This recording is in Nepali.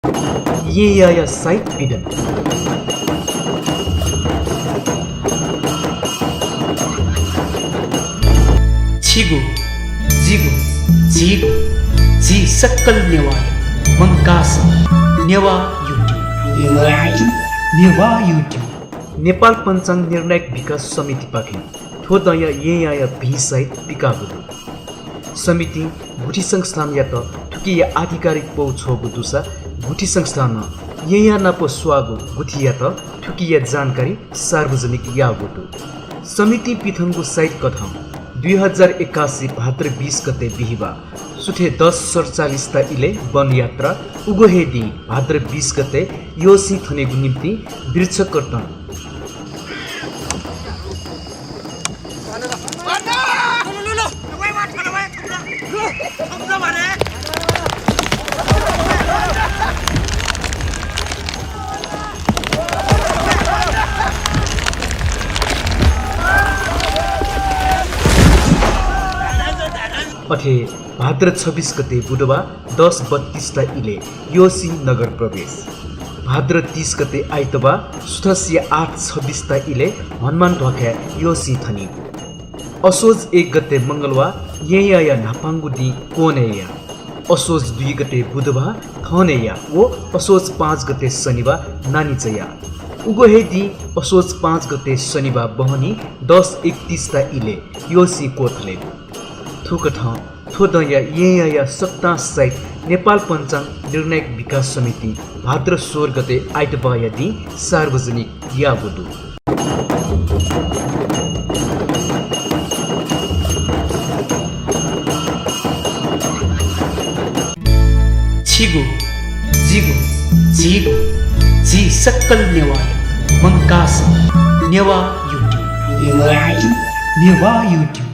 예야야 사이트 비든 지구 지구 지구 जी सक्कल नेवार मंकास नेवा युट्युब नेपाल पञ्चाङ्ग निर्णायक विकास समिति पाखे थोदय येयाय भिसहित पिकागुदु समिति भुटी संस्थान या त ठुकिया आधिकारिक पौछोगु दुसा भुटी संस्थान येया नप स्वागु गुथिया त ठुकिया जानकारी सार्वजनिक यागुदु समिति पिथंगु साइट कथम 2081 भाद्र 20 गते बिहिबा सुठे 10:47 ता इले वन यात्रा उगोहेदी भाद्र 20 गते योसी थनेगु निम्ति वृक्ष कर्तन अठे भाद्र 26 गते बुधबार 10:32 ता इले योसी नगर प्रवेश भाद्र 30 गते आइतबार सुथसिया 8:26 ता इले हनुमान ढोका योसी थनी असोज 1 गते मंगलबार येया नापांगुदी कोनेया असोज 2 गते बुधबार थनेया ओ असोज 5 गते शनिबार नानीचया उगोहेदी असोज 5 गते शनिबार बहनी 10:31 ता इले योसी कोथले थुकथ थोदय येया सत्ता साइट नेपाल पञ्चाङ्ग निर्णायक विकास समिति भाद्र 16 गते आइतबार यदि सार्वजनिक याबुदु छिगु जिगु जिगु जी सक्कल नेवार मंकास नेवा युट्युब